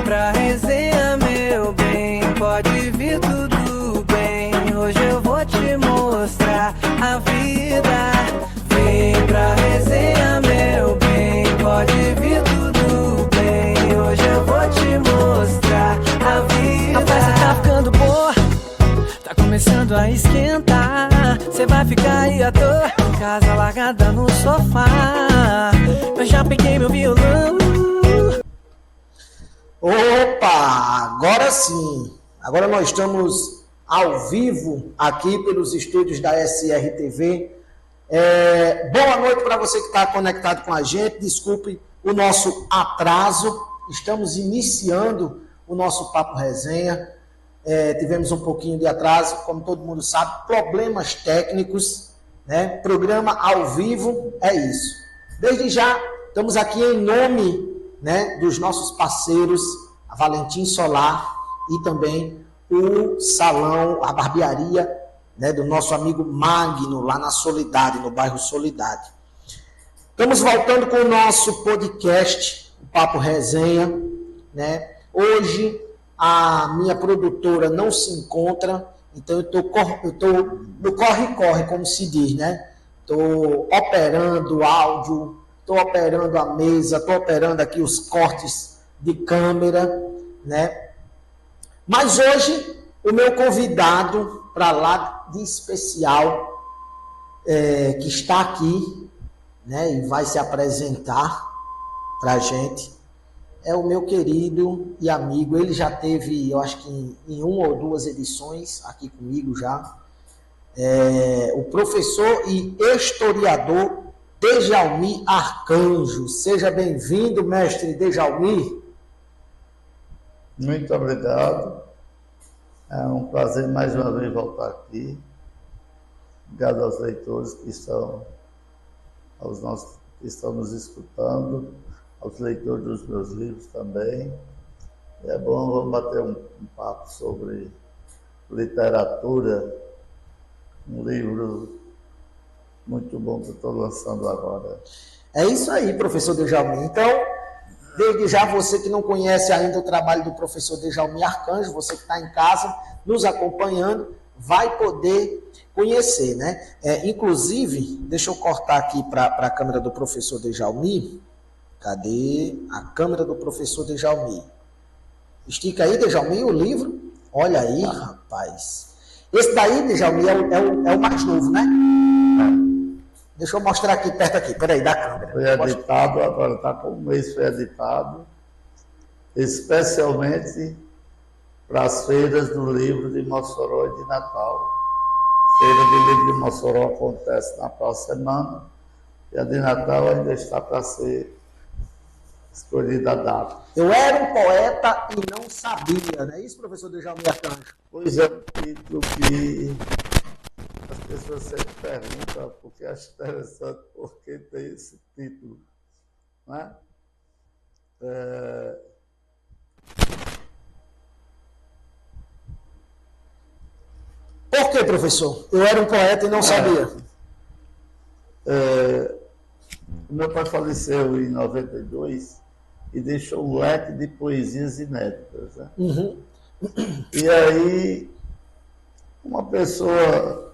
pra resenha, meu bem, pode vir tudo bem. Hoje eu vou te mostrar a vida. Vem pra resenha, meu bem, pode vir tudo bem. Hoje eu vou te mostrar a vida. A festa tá ficando boa, tá começando a esquentar. Cê vai ficar aí à toa, em casa largada no sofá. Eu já peguei meu violão. Opa, agora sim. Agora nós estamos ao vivo aqui pelos estúdios da SRTV. Boa noite para você que está conectado com a gente. Desculpe o nosso atraso. Estamos iniciando o nosso Papo Resenha. Tivemos um pouquinho de atraso, como todo mundo sabe, problemas técnicos, né? Programa ao vivo é isso. Desde já, estamos aqui em nome, né, dos nossos parceiros, a Valentim Solar e também o salão, a barbearia, né, do nosso amigo Magno, lá na Solidade, no bairro Solidade. Estamos voltando com o nosso podcast, o Papo Resenha, né? Hoje a minha produtora não se encontra, então eu estou no corre-corre, como se diz, né? Estou operando o áudio, estou operando a mesa, estou operando aqui os cortes de câmera, né? Mas hoje o meu convidado para lá de especial, que está aqui, né, e vai se apresentar para a gente, é o meu querido e amigo. Ele já teve, eu acho que em uma ou duas edições aqui comigo já, o professor e historiador Dejalmir Arcanjo. Seja bem-vindo, mestre Dejalmir. Muito obrigado. É um prazer mais uma vez voltar aqui. Obrigado aos leitores que estão nos escutando, aos leitores dos meus livros também. É bom, vamos bater um papo sobre literatura, um livro muito bom que eu estou lançando agora. É isso aí, professor Dejalmir. Então, desde já, você que não conhece ainda o trabalho do professor Dejalmir Arcanjo, você que está em casa nos acompanhando, vai poder conhecer, né? Inclusive, deixa eu cortar aqui para a câmera do professor Dejalmir. Cadê a câmera do professor Dejalmir? Estica aí, Dejalmir, o livro. Olha aí, rapaz. Esse daí, Dejalmir, é o mais novo, né? Deixa eu mostrar aqui, perto aqui. Peraí, da câmera. Foi editado, agora está com um mês, foi editado, especialmente para as feiras do livro de Mossoró e de Natal. Feira de livro de Mossoró acontece na próxima semana, e a de Natal ainda está para ser escolhida a data. Eu era um poeta e não sabia, não é isso, professor Dejalmir Arcanjo? Pois é, um título que as pessoas sempre perguntam, porque acho interessante porque tem esse título, né? Por que, professor? Eu era um poeta e não sabia. Meu pai faleceu em 92 e deixou um leque de poesias inéditas, né? Uhum. E aí, uma pessoa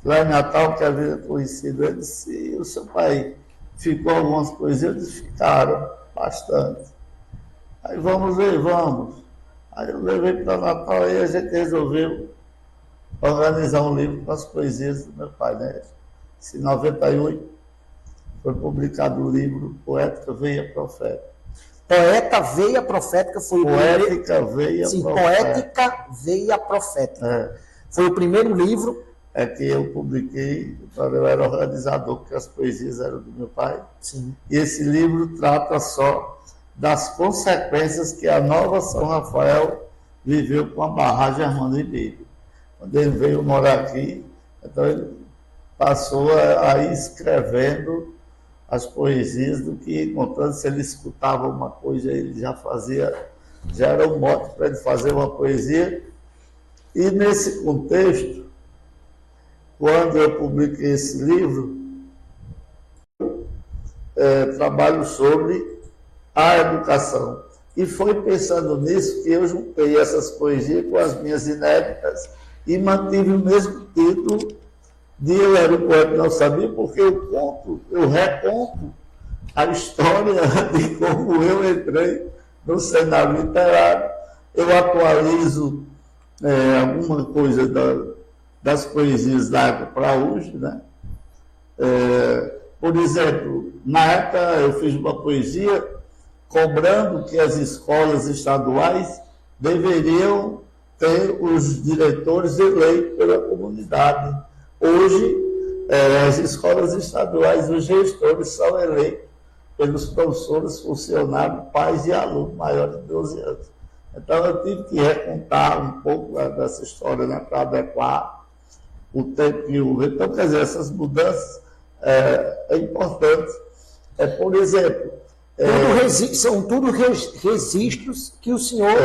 lá em Natal, que havia conhecido ele, disse: o seu pai ficou algumas poesias? Eles ficaram bastante. Aí vamos ver, vamos. Aí eu levei para Natal e a gente resolveu organizar um livro com as poesias do meu pai, né? Em 98 foi publicado o livro Poética Veia Profética. Poeta Veia Profética foi o Poética Veia Sim, Profética. Poética Veia Profética. Foi o primeiro livro. É que eu publiquei, eu era organizador, porque as poesias eram do meu pai. Sim. E esse livro trata só das consequências que a Nova São Rafael viveu com a barragem Armando Ribeiro. Quando ele veio morar aqui, então ele passou a ir escrevendo as poesias do que encontrando. Se ele escutava uma coisa, ele já era um mote para ele fazer uma poesia. E nesse contexto, quando eu publiquei esse livro, trabalho sobre a educação. E foi pensando nisso que eu juntei essas poesias com as minhas inéditas e mantive o mesmo título de Eu Era o Poeta Não Sabia, porque eu reconto a história de como eu entrei no cenário literário. Eu atualizo alguma coisa das poesias da época para hoje, né? Por exemplo, na época eu fiz uma poesia cobrando que as escolas estaduais deveriam ter os diretores eleitos pela comunidade. Hoje, as escolas estaduais, os gestores são eleitos pelos professores, funcionários, pais e alunos maiores de 12 anos. Então, eu tive que recontar um pouco dessa história, né, para adequar o tempo e o... Então, quer dizer, essas mudanças é importante. Por exemplo... São tudo registros que o senhor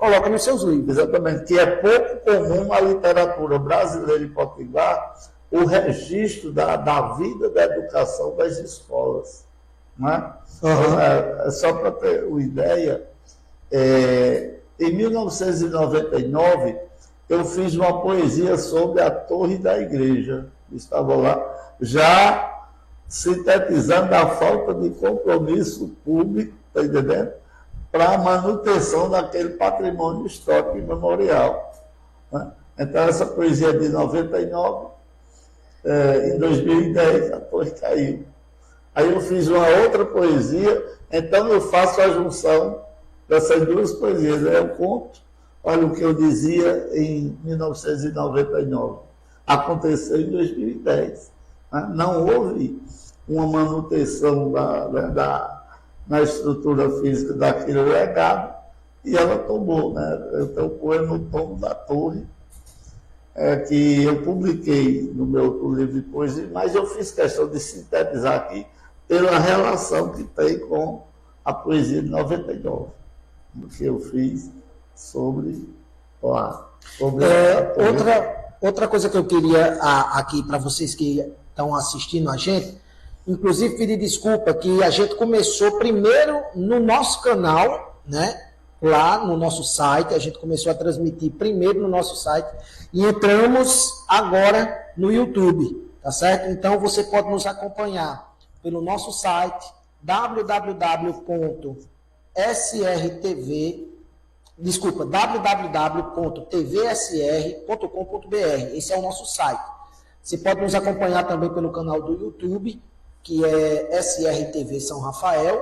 coloca nos seus livros. Exatamente, que é pouco comum na literatura brasileira e potiguar o registro da vida da educação das escolas. Né? Uhum. Só para ter uma ideia, em 1999, eu fiz uma poesia sobre a torre da igreja. Estava lá, já sintetizando a falta de compromisso público, está entendendo? Para a manutenção daquele patrimônio histórico e memorial. Né? Então, essa poesia de 99, em 2010, a torre caiu. Aí eu fiz uma outra poesia, então eu faço a junção dessas duas poesias. Eu conto, olha o que eu dizia em 1999. Aconteceu em 2010. Né? Não houve uma manutenção na estrutura física daquele legado, e ela tomou, né? Então, o poema O Tombo da Torre, que eu publiquei no meu livro de poesia, mas eu fiz questão de sintetizar aqui pela relação que tem com a poesia de 99, que eu fiz sobre a outra coisa que eu queria aqui para vocês que estão assistindo a gente, inclusive pedir desculpa que a gente começou primeiro no nosso canal, né? Lá no nosso site, a gente começou a transmitir primeiro no nosso site e entramos agora no YouTube, tá certo? Então você pode nos acompanhar pelo nosso site www.tvsr.com.br. Esse é o nosso site. Você pode nos acompanhar também pelo canal do YouTube, que é SRTV São Rafael,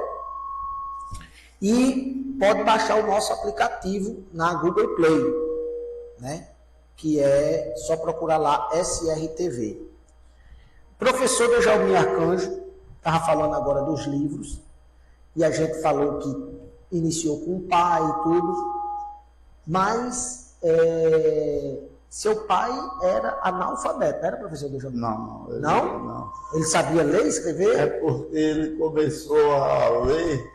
e pode baixar o nosso aplicativo na Google Play, né? Que é só procurar lá SRTV. O professor Djalmir Arcanjo estava falando agora dos livros, e a gente falou que iniciou com o pai e tudo, mas seu pai era analfabeto, não era, professor Djalmir? Não. Ele sabia ler e escrever? É porque ele começou a ler,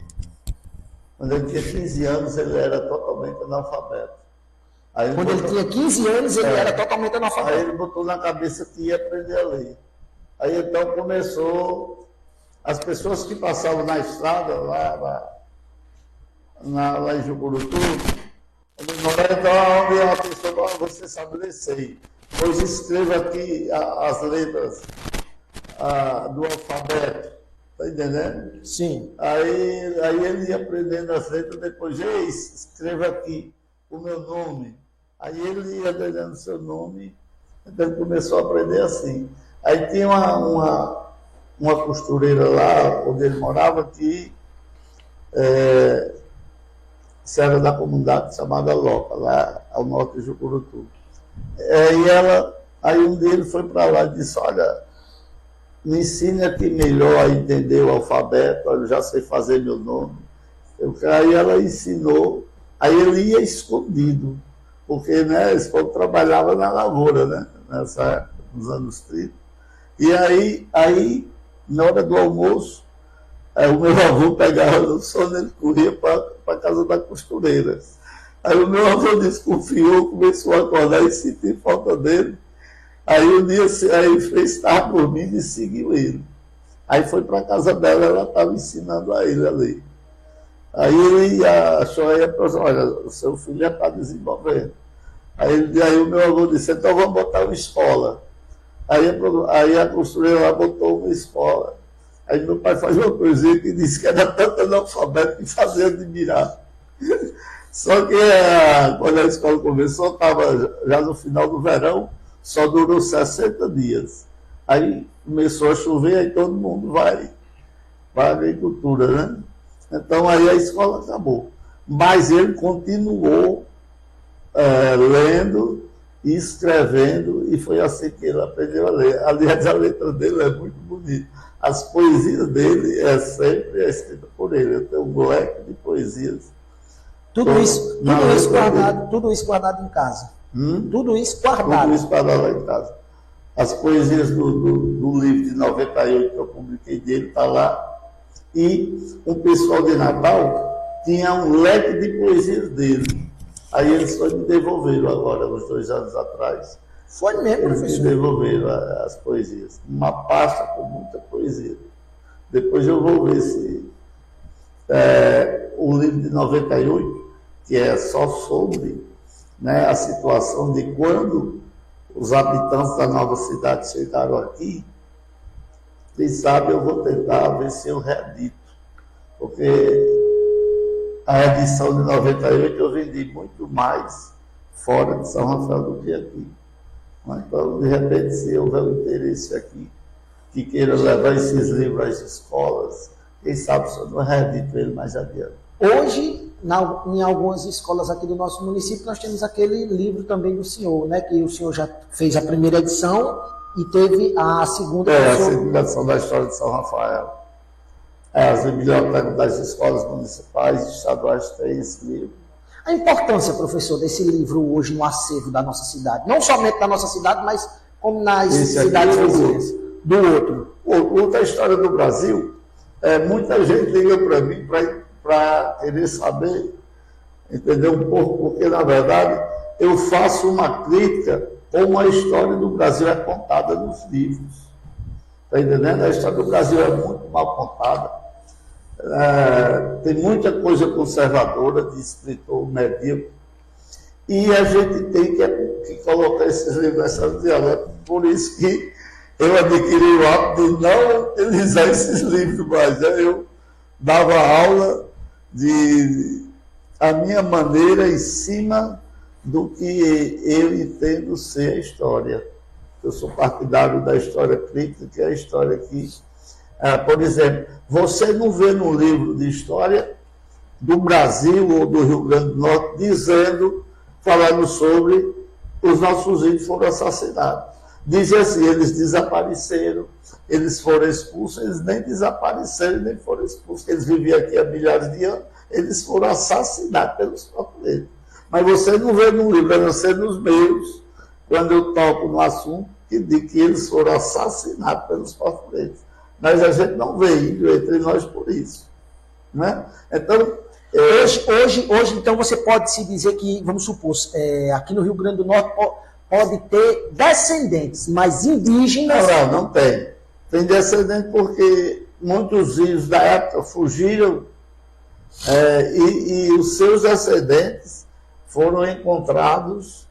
quando ele tinha 15 anos, ele era totalmente analfabeto. Quando ele tinha 15 anos, ele era totalmente analfabeto. Aí ele botou na cabeça que ia aprender a ler. Aí então começou, as pessoas que passavam na estrada, lá em Jucurutu, onde a pessoa, você sabe ler, sei. Pois escreva aqui as letras do alfabeto, tá entendendo? Sim. Aí ele ia aprendendo as letras, depois, escreva aqui o meu nome. Aí ele ia aprendendo o seu nome, então ele começou a aprender assim. Aí tinha uma costureira lá, onde ele morava, que era da comunidade chamada Loca, lá ao norte de Jucurutu. Aí um deles foi para lá e disse, olha, me ensine aqui melhor a entender o alfabeto, eu já sei fazer meu nome. Aí ela ensinou, aí ele ia escondido, porque, né, esse povo trabalhava na lavoura, né, nessa época, nos anos 30. E aí na hora do almoço, o meu avô pegava no sono, ele corria para a casa da costureira. Aí o meu avô desconfiou, começou a acordar e sentir falta dele. Aí um dia ele estava dormindo e seguiu ele. Aí foi para a casa dela, ela estava ensinando a ele a ler. Aí ele achou aí, olha, o seu filho já está desenvolvendo. Aí o meu avô disse, então vamos botar uma escola. Aí a costureira lá botou uma escola. Aí meu pai faz uma coisinha que disse que era tanto analfabeto que fazia admirar. Só que quando a escola começou, estava já no final do verão, só durou 60 dias. Aí começou a chover, aí todo mundo vai para a agricultura, né? Então aí a escola acabou. Mas ele continuou lendo e escrevendo, e foi assim que ele aprendeu a ler. Aliás, a letra dele é muito bonita. As poesias dele sempre escrita por ele. Eu tenho um leque de poesias. Tudo isso guardado em casa. Tudo isso guardado. Tudo isso guardado lá em casa. As poesias do livro de 98 que eu publiquei dele está lá. E o pessoal de Natal tinha um leque de poesias dele. Aí eles só me devolveram agora, uns 2 anos atrás. Foi mesmo, eles professor? me devolveram as poesias. Uma pasta com muita poesia. Depois eu vou ver se o livro de 98, que é só sobre, né, a situação de quando os habitantes da nova cidade chegaram aqui. Quem sabe eu vou tentar ver se eu reedito. Porque a edição de 98 eu vendi muito mais fora de São Rafael do que aqui. Então, de repente, se houver um interesse aqui que queira levar esses livros às escolas, quem sabe se eu não reedito ele mais adiante. Hoje, em algumas escolas aqui do nosso município, nós temos aquele livro também do senhor, né? Que o senhor já fez a primeira edição e teve a segunda edição. A segunda edição da história de São Rafael. As bibliotecas das escolas municipais e estaduais têm esse livro. A importância, professor, desse livro hoje no acervo da nossa cidade. Não somente da nossa cidade, mas como nas cidades vizinhas. Do outro. Outra história do Brasil, muita gente liga para mim para querer saber, entender um pouco, porque, na verdade, eu faço uma crítica como a história do Brasil é contada nos livros. Está entendendo? A história do Brasil é muito mal contada. Tem muita coisa conservadora de escritor medíocre, e a gente tem que colocar esses livros nessa dialética. Por isso que eu adquiri o hábito de não utilizar esses livros mais. Eu dava aula a minha maneira em cima do que eu entendo ser a história. Eu sou partidário da história crítica, que é a história que, por exemplo, você não vê no livro de história do Brasil ou do Rio Grande do Norte falando sobre os nossos índios foram assassinados. Dizem assim, eles desapareceram, eles foram expulsos, eles nem desapareceram, nem foram expulsos, eles viviam aqui há milhares de anos, eles foram assassinados pelos próprios. Mas você não vê no livro, a não ser nos meus, quando eu toco no assunto, que diz que eles foram assassinados pelos portugueses. Mas a gente não vê índio entre nós por isso. Né? Então, hoje, então, você pode se dizer que, vamos supor, aqui no Rio Grande do Norte pode ter descendentes, mas indígenas... Não tem. Tem descendentes porque muitos índios da época fugiram e os seus descendentes foram encontrados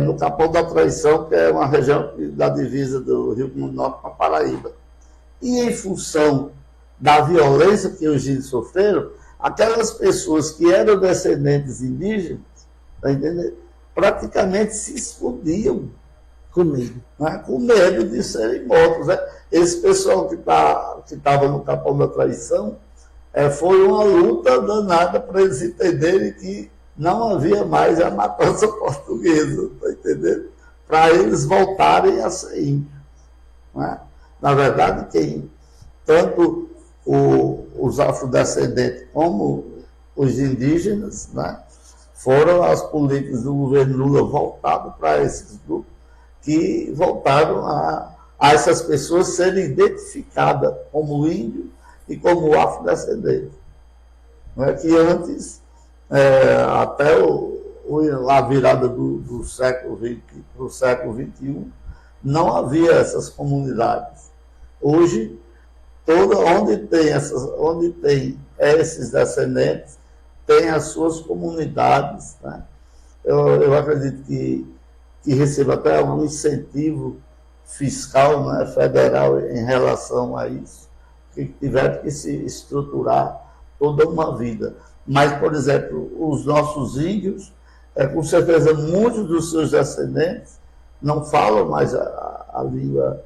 no Capão da Traição, que é uma região da divisa do Rio Grande do Norte com a Paraíba. E em função da violência que os índios sofreram, aquelas pessoas que eram descendentes indígenas, tá entendendo? Praticamente se escondiam com medo, né? Com medo de serem mortos. Né? Esse pessoal que estava no Capão da Traição, foi uma luta danada para eles entenderem que não havia mais a matança portuguesa, tá entendendo? Para eles voltarem a ser índios. Né? Na verdade, tanto os afrodescendentes como os indígenas, né, foram as políticas do governo Lula voltadas para esses grupos, que voltaram a essas pessoas serem identificadas como índio e como afrodescendente. Não é que antes, até a virada do século XX para o século XXI, não havia essas comunidades. Hoje, onde tem esses descendentes têm as suas comunidades, né? Eu acredito que receba até algum incentivo fiscal, né, federal em relação a isso, que tiver que se estruturar toda uma vida. Mas, por exemplo, os nossos índios, com certeza muitos dos seus descendentes não falam mais a língua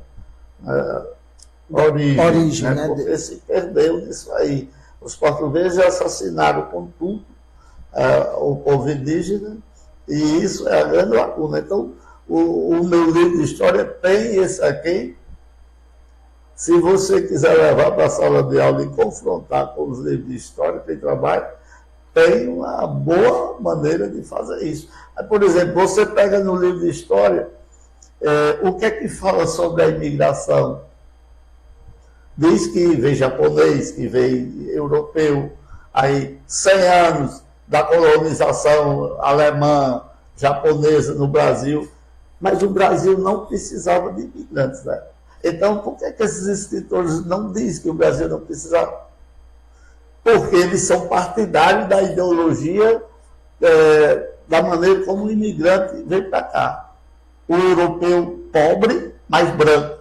origem, né? Porque se perdeu nisso aí. Os portugueses assassinaram com tudo o povo indígena, e isso é a grande lacuna. Então, o meu livro de história tem esse aqui. Se você quiser levar para a sala de aula e confrontar com os livros de história, tem trabalho, tem uma boa maneira de fazer isso. Por exemplo, você pega no livro de história, o que é que fala sobre a imigração? Diz que veio japonês, que veio europeu, aí 100 anos da colonização alemã, japonesa no Brasil, mas o Brasil não precisava de imigrantes, né? Então, por que esses escritores não dizem que o Brasil não precisava? Porque eles são partidários da ideologia, da maneira como o imigrante veio para cá. O europeu pobre, mas branco.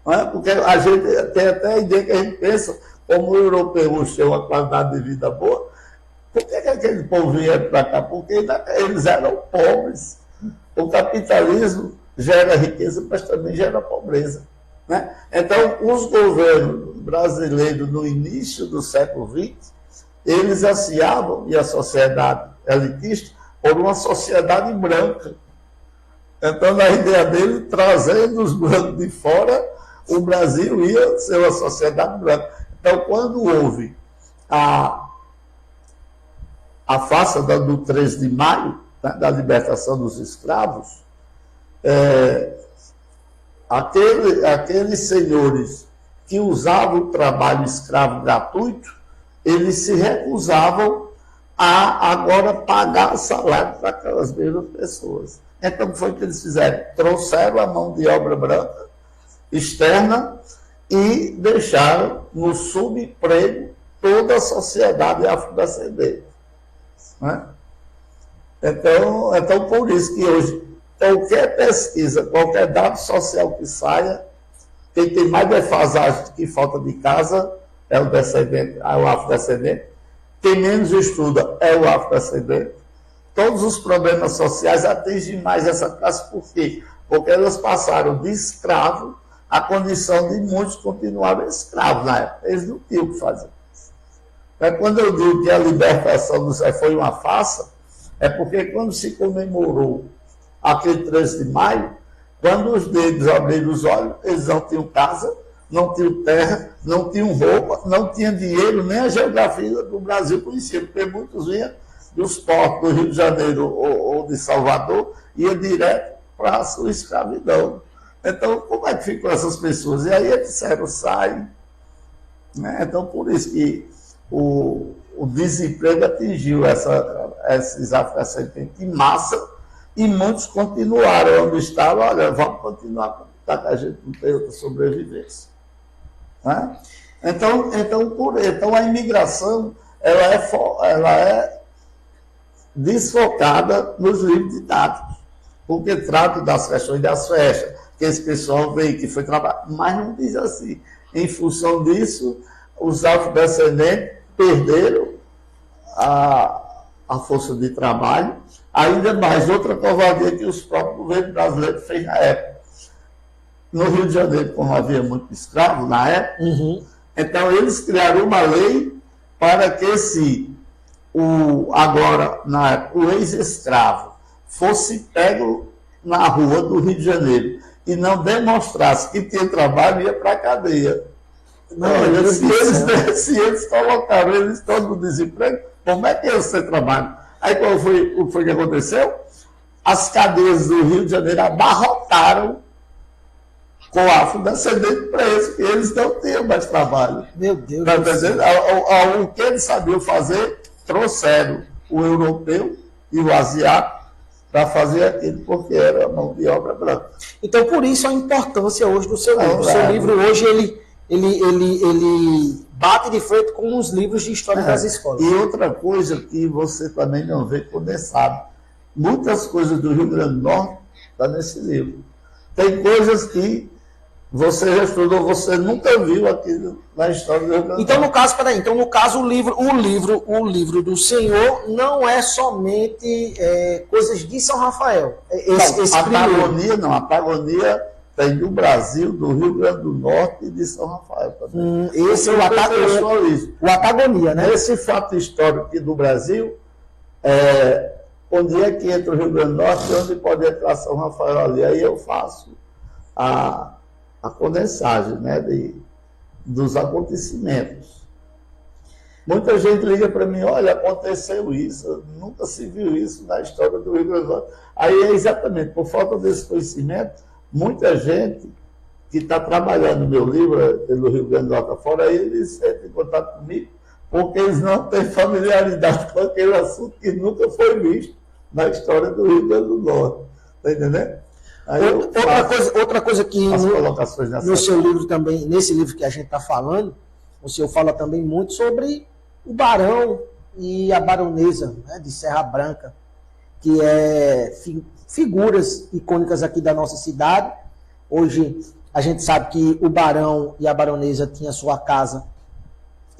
Não é? Porque a gente tem até a ideia que a gente pensa, como o europeu tem uma qualidade de vida boa, por que aquele povo vinha para cá? Porque eles eram pobres. O capitalismo gera riqueza, mas também gera pobreza, né? Então, os governos brasileiros, no início do século XX, eles ansiavam, e a sociedade elitista, por uma sociedade branca. Então, na ideia dele, trazendo os brancos de fora, o Brasil ia ser uma sociedade branca. Então, quando houve a farsa do 13 de maio, da libertação dos escravos, aqueles senhores que usavam o trabalho escravo gratuito, eles se recusavam a agora pagar salário para aquelas mesmas pessoas. Então, o que foi que eles fizeram? Trouxeram a mão de obra branca externa e deixaram no subemprego toda a sociedade afrodescendente, né? Então, por isso que hoje, qualquer pesquisa, qualquer dado social que saia, quem tem mais defasagem que falta de casa é o descendente, é o afrodescendente. Quem menos estuda é o afrodescendente. Todos os problemas sociais atingem mais essa classe. Por quê? Porque elas passaram de escravo à condição de muitos continuarem escravos na época. Eles não tinham o que fazer. Quando eu digo que a libertação do Zé foi uma farsa, é porque quando se comemorou aquele 13 de maio, quando os negros abriram os olhos, eles não tinham casa, não tinham terra, não tinham roupa, não tinham dinheiro, nem a geografia do Brasil conhecia, porque muitos vinham dos portos do Rio de Janeiro ou de Salvador, ia direto para a sua escravidão. Então, como é que ficam essas pessoas? E aí eles disseram, saem. Né? Então, por isso que o desemprego atingiu esses afrodescendentes em massa, e muitos continuaram onde estavam. Olha, vamos continuar com a gente não tem outra sobrevivência. Né? Então, a imigração ela é desfocada nos livros didáticos, porque trata das questões das festas, que esse pessoal veio que foi trabalhar, mas não diz assim. Em função disso, os afrodescendentes perderam a força de trabalho, ainda mais outra covardia que os próprios governos brasileiros fez na época. No Rio de Janeiro, como havia muito escravo na época, então eles criaram uma lei para que se o ex-escravo fosse pego na rua do Rio de Janeiro e não demonstrasse que tinha trabalho, ia para a cadeia. Se eles colocaram eles todos no desemprego, como é que eles têm trabalho? Aí o que foi que aconteceu? As cadeias do Rio de Janeiro abarrotaram com afrodescendente preso, que eles não tinham mais trabalho. Meu Deus do céu. O que eles sabiam fazer, trouxeram o europeu e o asiático para fazer aquilo, porque era mão de obra branca. Então, por isso a importância hoje do seu livro. O seu livro hoje, ele bate de frente com os livros de história das escolas. E outra coisa que você também não vê condensado. Muitas coisas do Rio Grande do Norte estão nesse livro. Tem coisas que você já estudou, você nunca viu aqui na história do Rio Grande do Norte. Então, no caso, peraí, o livro do Senhor não é somente coisas de São Rafael. A Patagonia tem do Brasil, do Rio Grande do Norte e de São Rafael também. Esse é o Patagonia, né? Esse fato histórico aqui do Brasil, onde é que entra o Rio Grande do Norte e onde pode entrar São Rafael ali. Aí eu faço a condensagem, né, dos acontecimentos. Muita gente liga para mim, olha, aconteceu isso, nunca se viu isso na história do Rio Grande do Norte. Aí é exatamente por falta desse conhecimento, muita gente que está trabalhando no meu livro, pelo Rio Grande do Norte fora, eles entram em contato comigo, porque eles não têm familiaridade com aquele assunto que nunca foi visto na história do Rio Grande do Norte. Está entendendo? Outra coisa que no seu livro também, nesse livro que a gente está falando, o senhor fala também muito sobre o barão e a baronesa, né, de Serra Branca, que é figuras icônicas aqui da nossa cidade. Hoje a gente sabe que o barão e a baronesa tinham sua casa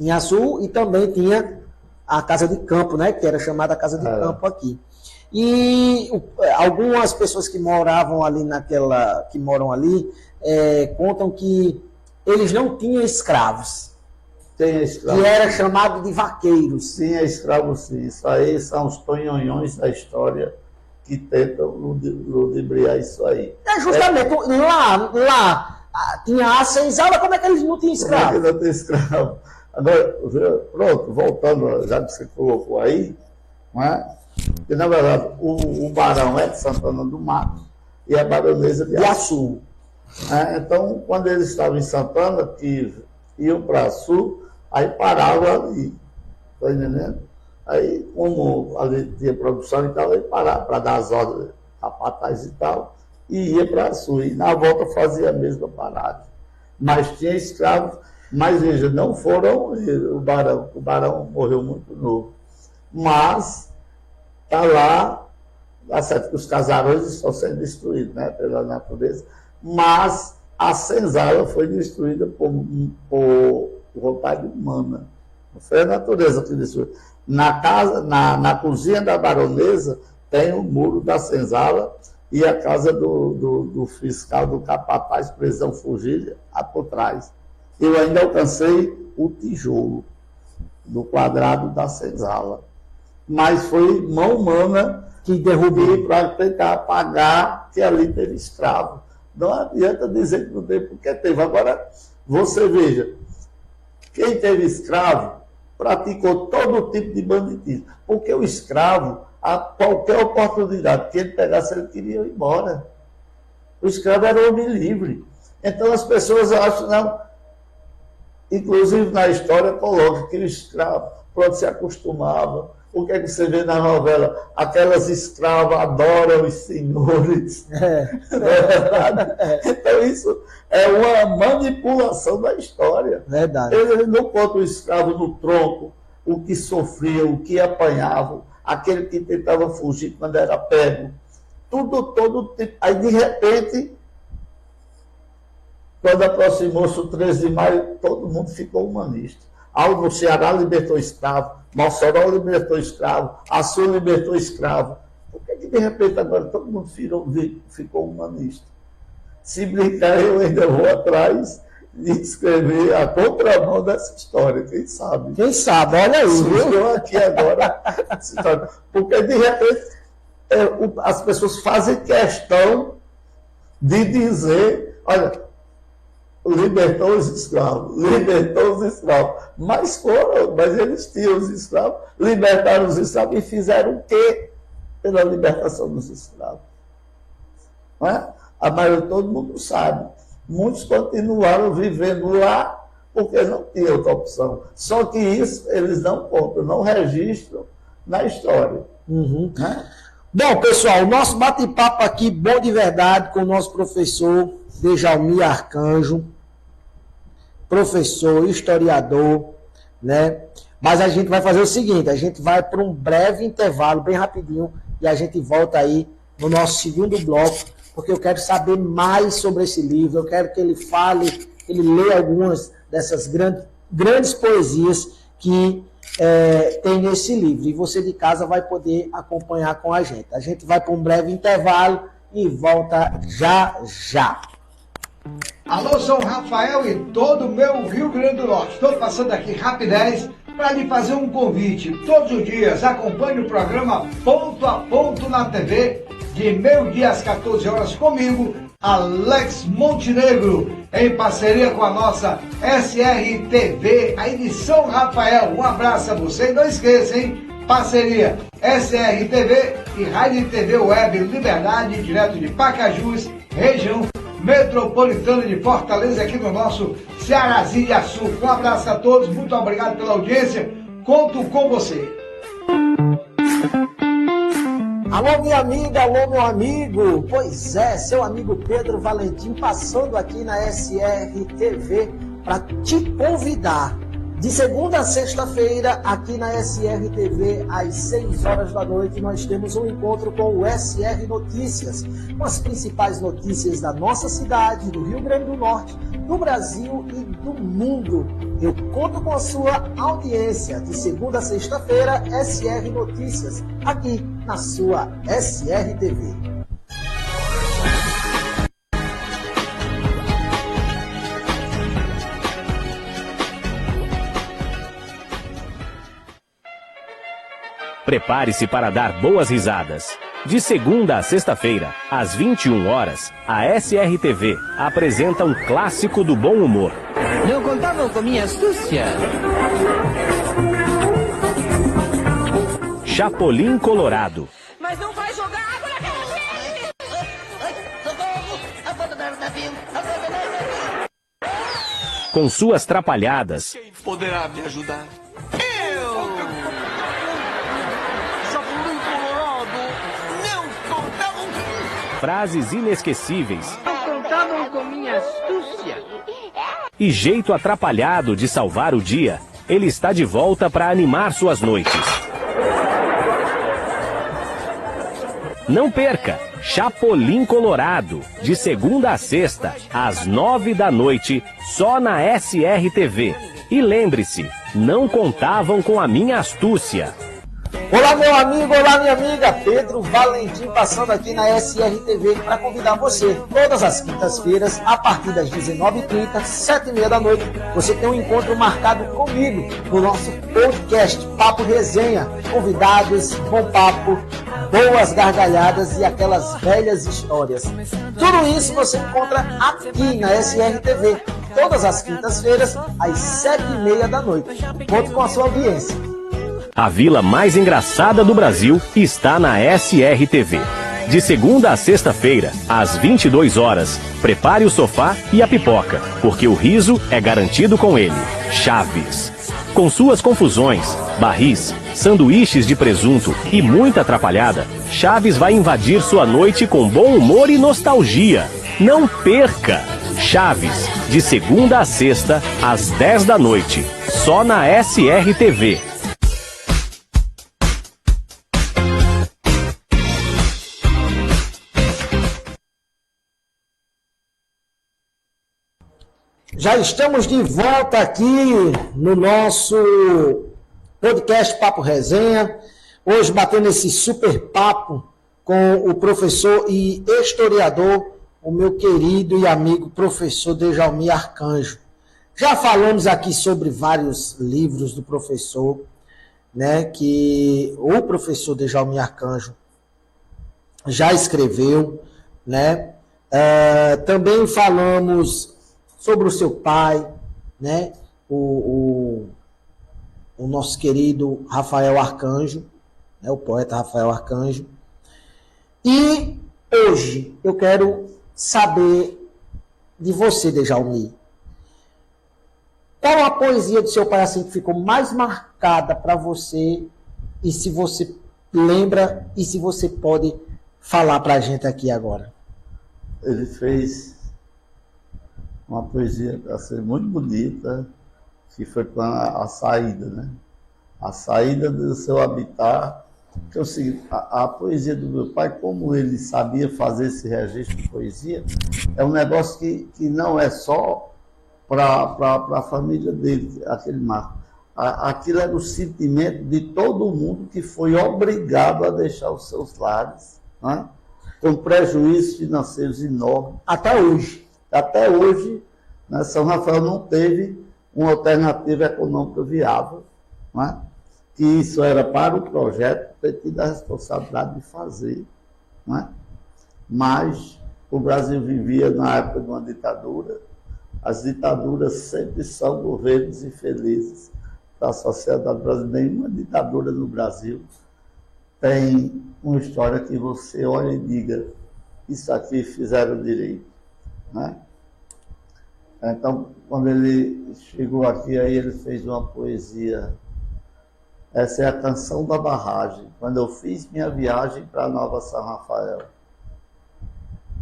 em Açu e também tinha a casa de campo, né, que era chamada casa de campo aqui. E algumas pessoas que moravam ali que moram ali, contam que eles não tinham escravos. Tem escravos. Que era chamado de vaqueiros. Tinha escravos, sim. Isso aí são os tonhonhões da história que tentam ludibriar isso aí. Justamente, lá tinha a senzala, como é que eles não tinham escravo? Como é que não tem escravo? Agora, pronto, voltando, já que você colocou aí, não é? Porque, na verdade, o barão é de Santana do Mato e a baronesa de Açu. Então, quando eles estavam em Santana, que iam para Açu, aí paravam ali. Está entendendo? Aí, como ali tinha produção e tal, aí parava para dar as ordens capatazes e tal, e ia para Açu. E na volta fazia a mesma parada. Mas tinha escravos, mas veja, não foram o barão morreu muito novo. Mas está lá, tá certo que os casarões estão sendo destruídos, né, pela natureza, mas a senzala foi destruída por vontade humana. Não foi a natureza que destruiu. Na cozinha da baronesa tem o muro da senzala e a casa do fiscal, do capataz, prisão fugida, por trás. Eu ainda alcancei o tijolo do quadrado da senzala. Mas foi mão humana que derrubei para tentar apagar que ali teve escravo. Não adianta dizer que não teve, porque teve. Agora, você veja, quem teve escravo praticou todo tipo de banditismo. Porque o escravo, a qualquer oportunidade que ele pegasse, ele queria ir embora. O escravo era homem livre. Então as pessoas acham, não. Inclusive na história coloca que o escravo pronto se acostumava. O que é que você vê na novela? Aquelas escravas adoram os senhores. Não é verdade? Então isso é uma manipulação da história. Verdade. Ele não conta o escravo no tronco, o que sofria, o que apanhava, aquele que tentava fugir quando era pego. Todo tipo. Aí de repente, quando aproximou-se o 13 de maio, todo mundo ficou humanista. No Ceará libertou escravo, Mossoró libertou escravo, Açu libertou escravo. Por que de repente agora todo mundo ficou humanista? Se brincar, eu ainda vou atrás de escrever a contramão dessa história, quem sabe? Quem sabe, olha aí. Surgiu aqui agora essa história. Porque de repente as pessoas fazem questão de dizer, olha, libertou os escravos, mas eles tinham os escravos, libertaram os escravos e fizeram o quê pela libertação dos escravos? Não é? A maioria, todo mundo sabe. Muitos continuaram vivendo lá porque não tinha outra opção. Só que isso eles não contam, não registram na história. Uhum. Né? Bom, pessoal, o nosso bate-papo aqui, bom de verdade, com o nosso professor Djalmir Arcanjo. professor, historiador, né? Mas a gente vai fazer o seguinte, a gente vai para um breve intervalo, bem rapidinho, e a gente volta aí no nosso segundo bloco, porque eu quero saber mais sobre esse livro, eu quero que ele fale, que ele leia algumas dessas grandes poesias que tem nesse livro. E você de casa vai poder acompanhar com a gente. A gente vai para um breve intervalo e volta já já. Alô, São Rafael e todo o meu Rio Grande do Norte. Estou passando aqui rapidez para lhe fazer um convite. Todos os dias acompanhe o programa Ponto a Ponto na TV, de meio-dia às 14 horas comigo, Alex Montenegro, em parceria com a nossa SRTV, aí de São Rafael. Um abraço a você e não esqueça, hein? Parceria SRTV e Rádio TV Web Liberdade, direto de Pacajus, região metropolitana de Fortaleza, aqui no nosso Cearazinho de Açúcar. Um abraço a todos, muito obrigado pela audiência, conto com você. Alô, minha amiga, alô, meu amigo. Pois é, seu amigo Pedro Valentim passando aqui na SRTV para te convidar. De segunda a sexta-feira, aqui na SRTV, às 6 horas da noite, nós temos um encontro com o SR Notícias, com as principais notícias da nossa cidade, do Rio Grande do Norte, do Brasil e do mundo. Eu conto com a sua audiência. De segunda a sexta-feira, SR Notícias, aqui na sua SRTV. Prepare-se para dar boas risadas. De segunda a sexta-feira, às 21 horas, a SRTV apresenta um clássico do bom humor. Não contavam com minha astúcia. Chapolin Colorado. Mas não vai jogar água na cara dele! Com suas trapalhadas. Quem poderá me ajudar? Frases inesquecíveis. Não contavam com minha astúcia. E jeito atrapalhado de salvar o dia, ele está de volta para animar suas noites. Não perca! Chapolin Colorado, de segunda a sexta, às 9 da noite, só na SRTV. E lembre-se, não contavam com a minha astúcia. Olá, meu amigo, olá, minha amiga, Pedro Valentim passando aqui na SRTV para convidar você. Todas as quintas-feiras, a partir das 19h30, 7h30 da noite, você tem um encontro marcado comigo no nosso podcast Papo Resenha. Convidados, bom papo, boas gargalhadas e aquelas velhas histórias. Tudo isso você encontra aqui na SRTV, todas as quintas-feiras, às 7h30 da noite. Conto com a sua audiência. A vila mais engraçada do Brasil está na SRTV. De segunda a sexta-feira, às 22 horas, prepare o sofá e a pipoca, porque o riso é garantido com ele. Chaves. Com suas confusões, barris, sanduíches de presunto e muita atrapalhada, Chaves vai invadir sua noite com bom humor e nostalgia. Não perca! Chaves, de segunda a sexta, às 10 da noite, só na SRTV. Já estamos de volta aqui no nosso podcast Papo Resenha, hoje batendo esse super papo com o professor e historiador, o meu querido e amigo professor Dejalmir Arcanjo. Já falamos aqui sobre vários livros do professor, né, que o professor Dejalmir Arcanjo já escreveu, né? Também falamos sobre o seu pai, né? O nosso querido Rafael Arcanjo, né? O poeta Rafael Arcanjo. E hoje eu quero saber de você, Dejalmir. Qual a poesia do seu pai assim que ficou mais marcada para você? E se você lembra e se você pode falar para a gente aqui agora? Ele fez uma poesia assim, muito bonita, que foi com a saída, né? A saída do seu habitat, que é o seguinte, a poesia do meu pai, como ele sabia fazer esse registro de poesia, é um negócio que não é só para a família dele, aquele marco. Aquilo era o sentimento de todo mundo que foi obrigado a deixar os seus lares, né? Com prejuízos financeiros enormes. Até hoje. Até hoje, né, São Rafael não teve uma alternativa econômica viável, né? Que isso era para o projeto ter tido a responsabilidade de fazer, né? Mas o Brasil vivia na época de uma ditadura. As ditaduras sempre são governos infelizes da sociedade brasileira. Nenhuma ditadura no Brasil tem uma história que você olha e diga, isso aqui fizeram direito, né? Então, quando ele chegou aqui, aí ele fez uma poesia. Essa é a canção da barragem. Quando eu fiz minha viagem para Nova São Rafael,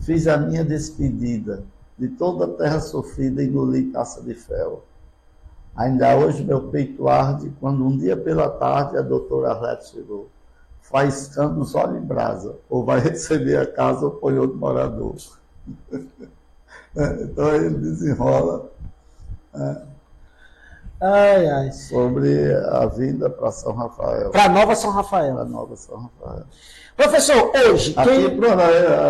fiz a minha despedida de toda a terra sofrida e engoli taça de fel. Ainda hoje meu peito arde quando um dia pela tarde a doutora Arlete chegou, faiscando os olhos em brasa, ou vai receber a casa ou põe outro morador. Então ele desenrola sobre a vinda para São Rafael. Para Nova São Rafael. Para Nova São Rafael. Professor, hoje... Aqui,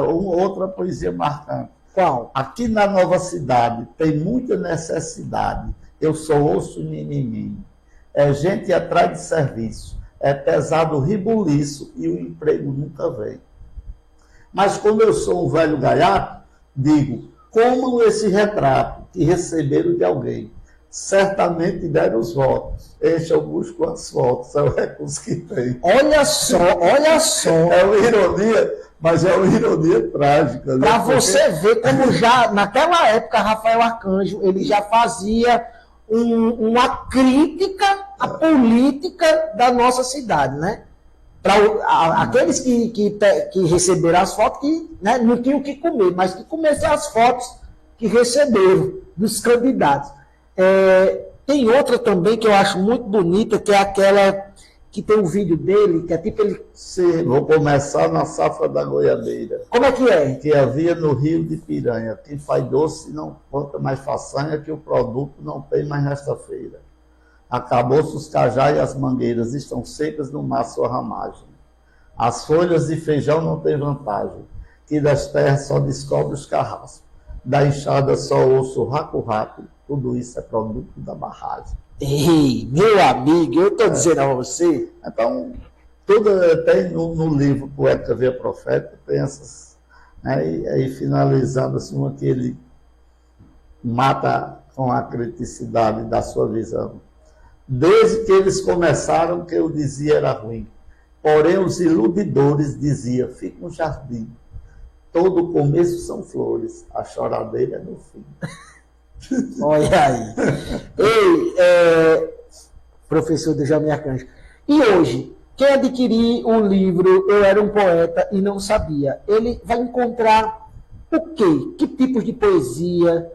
outra poesia marcante. Qual? Aqui na nova cidade tem muita necessidade. Eu sou osso menininho. É gente atrás de serviço. É pesado o ribuliço e o emprego nunca vem. Mas como eu sou um velho gaiato, digo, comam esse retrato que receberam de alguém. Certamente deram os votos. Enche o bucho com as fotos. É o recurso que tem. Olha só, olha só. É uma ironia, mas é uma ironia trágica. Né? Para você ver como já, naquela época, Rafael Arcanjo, ele já fazia uma crítica à política da nossa cidade, né? Para aqueles que receberam as fotos, que, né, não tinham o que comer, mas que começaram as fotos que receberam dos candidatos. Tem outra também que eu acho muito bonita, que é aquela que tem um vídeo dele, que é tipo ele... Sim, vou começar na safra da goiabeira. Como é que é? Que havia no Rio de Piranha. Quem faz doce não conta mais façanha, que o produto não tem mais nesta feira. Acabou-se os cajá e as mangueiras, estão secas no mar sua ramagem. As folhas de feijão não têm vantagem, que das terras só descobre os carrascos. Da enxada só ouço raco-raco, tudo isso é produto da barragem. Ei, meu amigo, eu estou dizendo a você. Então, tudo tem no livro Poética Via Profética, tem essas, né? E aí finalizando assim, uma que ele mata com a criticidade da sua visão. Desde que eles começaram, o que eu dizia era ruim. Porém, os iludidores diziam, fica um jardim. Todo começo são flores, a choradeira é no fim. Olha aí. Ei, professor Djalmir Arcanjo. E hoje, quem adquirir o livro Eu Era um Poeta e Não Sabia, ele vai encontrar o quê? Que tipos de poesia?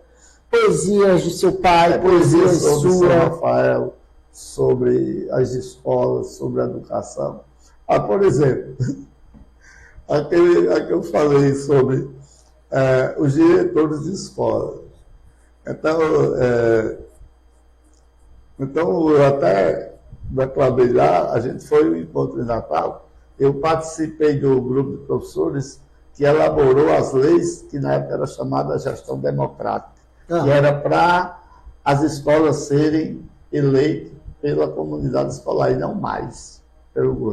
Poesias de seu pai, poesias sobre sua? São Rafael, sobre as escolas, sobre a educação. Por exemplo, aquele que eu falei sobre os diretores de escola. Então eu até declarei lá, a gente foi ao encontro de Natal, eu participei do grupo de professores que elaborou as leis que na época era chamada gestão democrática, que era para as escolas serem eleitas pela comunidade escolar e não mais,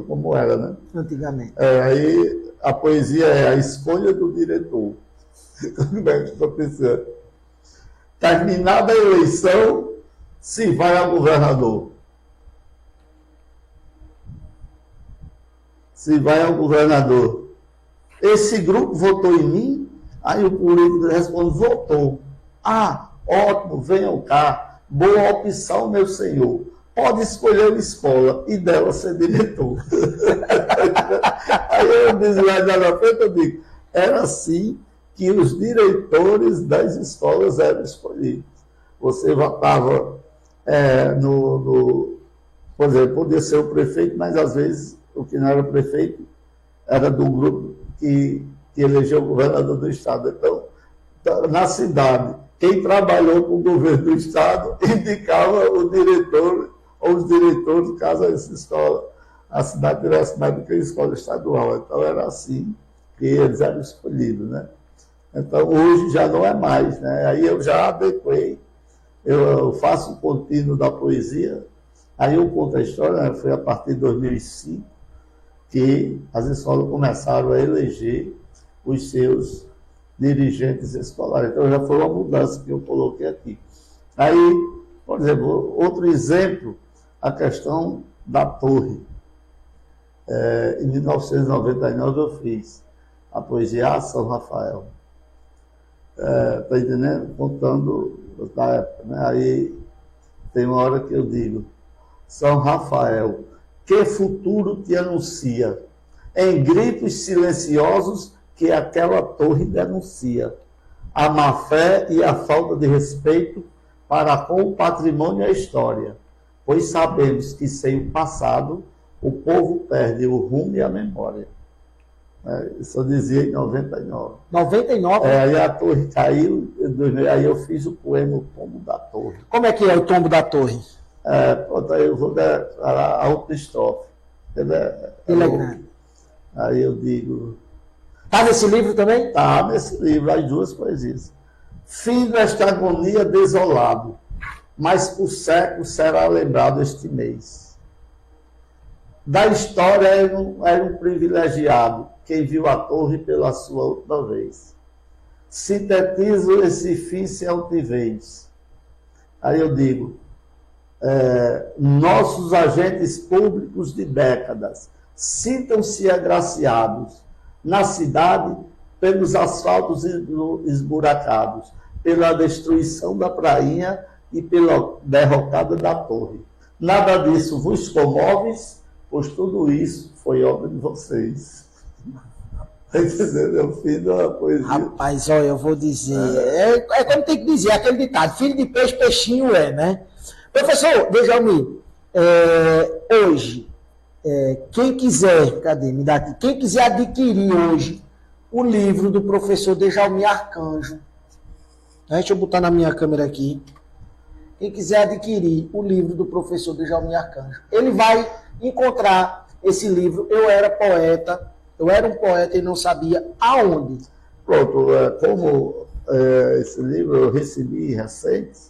como era, né? Antigamente. Aí a poesia é a escolha do diretor. Como é que estou pensando? Terminada a eleição, se vai ao governador. Se vai ao governador. Esse grupo votou em mim? Aí o político responde, votou. Ótimo, venham cá. Boa opção, meu senhor. Pode escolher uma escola e dela ser diretor. Aí eu disse lá na frente, eu digo, era assim que os diretores das escolas eram escolhidos. Você votava por exemplo, podia ser o prefeito, mas às vezes o que não era prefeito era do grupo que elegeu o governador do estado. Então, na cidade, quem trabalhou com o governo do estado indicava o diretor ou os diretores, caso essa escola, a cidade tivesse mais do que a escola estadual. Então era assim que eles eram escolhidos, né? Então hoje já não é mais, né? Aí eu já adequei, eu faço o contínuo da poesia, aí eu conto a história, né? Foi a partir de 2005 que as escolas começaram a eleger os seus dirigentes escolares. Então já foi uma mudança que eu coloquei aqui. Aí, por exemplo, outro exemplo, a questão da torre. Em 1999 eu fiz a poesia São Rafael. Está entendendo? Contando da época, né? Aí tem uma hora que eu digo: São Rafael, que futuro te anuncia, em gritos silenciosos que aquela torre denuncia, a má-fé e a falta de respeito para com o patrimônio e a história, pois sabemos que sem o passado o povo perde o rumo e a memória. Isso eu dizia em 99. 99? Aí a torre caiu, aí eu fiz o poema O Tombo da Torre. Como é que é o tombo da torre? Pronto, aí eu vou dar a outra estrofe. Aí eu digo... Está nesse livro também? Está nesse livro, as duas poesias. Fim desta agonia desolado, mas por séculos será lembrado este mês. Da história era um privilegiado, quem viu a torre pela sua última vez. Sintetizo esse fim sem altivez. Aí eu digo, nossos agentes públicos de décadas sintam-se agraciados na cidade pelos asfaltos esburacados, pela destruição da prainha e pela derrocada da torre. Nada disso vos comoves, pois tudo isso foi obra de vocês. Entendeu? Eu fiz uma poesia. Rapaz, olha, eu vou dizer. É como tem que dizer, aquele ditado: filho de peixe, peixinho é, né? Professor Djalmir, hoje, quem quiser, cadê? Me dá aqui. Quem quiser adquirir hoje o livro do professor Djalmir Arcanjo, deixa eu botar na minha câmera aqui. Quem quiser adquirir o livro do professor Djalmir Arcanjo, ele vai encontrar esse livro. Eu era um poeta e não sabia aonde. Pronto, como esse livro eu recebi recente,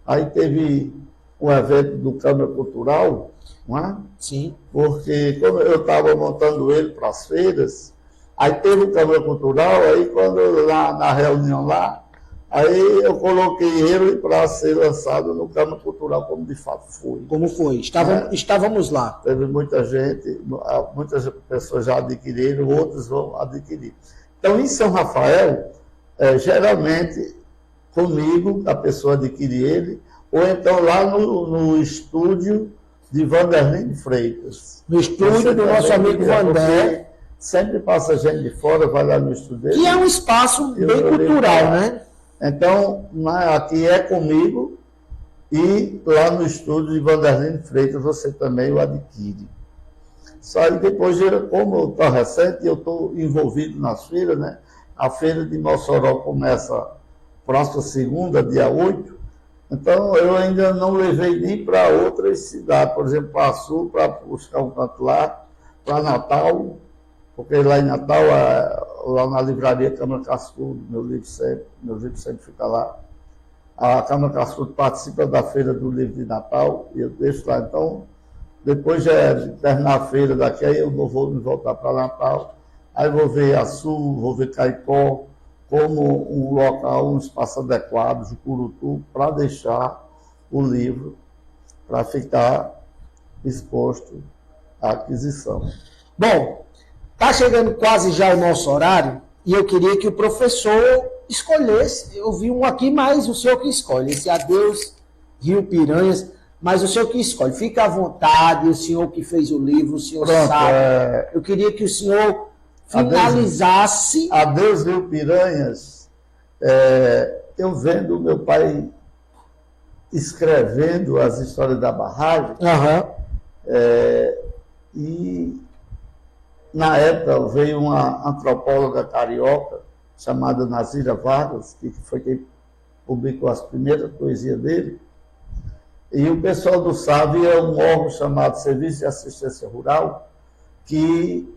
aí teve um evento do Câmara Cultural, não é? Sim. Porque como eu estava montando ele para as feiras, aí teve o Câmara Cultural, aí quando na reunião lá, aí eu coloquei ele para ser lançado no Câmara Cultural, como de fato foi. Como foi? Estávamos lá. Teve muita gente, muitas pessoas já adquiriram, outras vão adquirir. Então, em São Rafael, geralmente, comigo, a pessoa adquire ele, ou então lá no estúdio de Vanderlei Freitas. No estúdio do nosso amigo Vander. Sempre passa gente de fora, vai lá no estúdio dele. Que é um espaço bem cultural, né? Então, aqui é comigo e lá no estúdio de Vanderlei Freitas você também o adquire. Só que depois, como está recente, eu estou envolvido nas feiras, né? A feira de Mossoró começa próxima segunda, dia 8. Então, eu ainda não levei nem para outras cidades, por exemplo, para Sul, para buscar um canto lá, para Natal, porque lá em Natal, lá na livraria Câmara Cascudo, meu livro sempre fica lá. A Câmara Cascudo participa da feira do livro de Natal, e eu deixo lá. Então, depois de terminar a feira daqui, aí eu vou me voltar para Natal, aí vou ver Açu, vou ver Caicó, como um local, um espaço adequado, Jucurutu, para deixar o livro, para ficar exposto à aquisição. Bom, está chegando quase já o nosso horário, e eu queria que o professor escolhesse. Eu vi um aqui, mas o senhor que escolhe. Esse Adeus Rio Piranhas, mas o senhor que escolhe. Fica à vontade, o senhor que fez o livro, o senhor sabe. Eu queria que o senhor finalizasse... Adeus, Rio Piranhas. Eu vendo o meu pai escrevendo as histórias da barragem, e na época veio uma antropóloga carioca chamada Nazira Vargas, que foi quem publicou as primeiras poesias dele, e o pessoal do SAV é um órgão chamado Serviço de Assistência Rural, que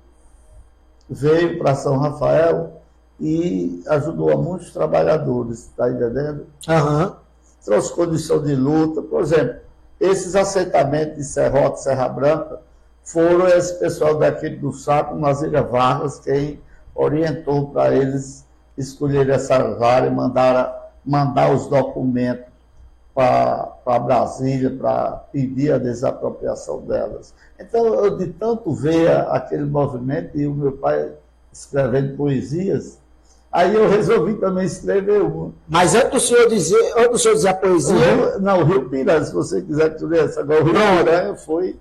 veio para São Rafael e ajudou a muitos trabalhadores, está entendendo? Trouxe condição de luta, por exemplo, esses assentamentos de Serrote, Serra Branca, foram esse pessoal da equipe do SAP, Nazira Vargas, quem orientou para eles escolherem essa área e mandar os documentos para Brasília, para pedir a desapropriação delas. Então, eu de tanto ver aquele movimento e o meu pai escrevendo poesias, aí eu resolvi também escrever uma. Mas antes do senhor dizer a poesia... O Rio Piranha, se você quiser que tu lesse. Agora, o Rio Piranha foi...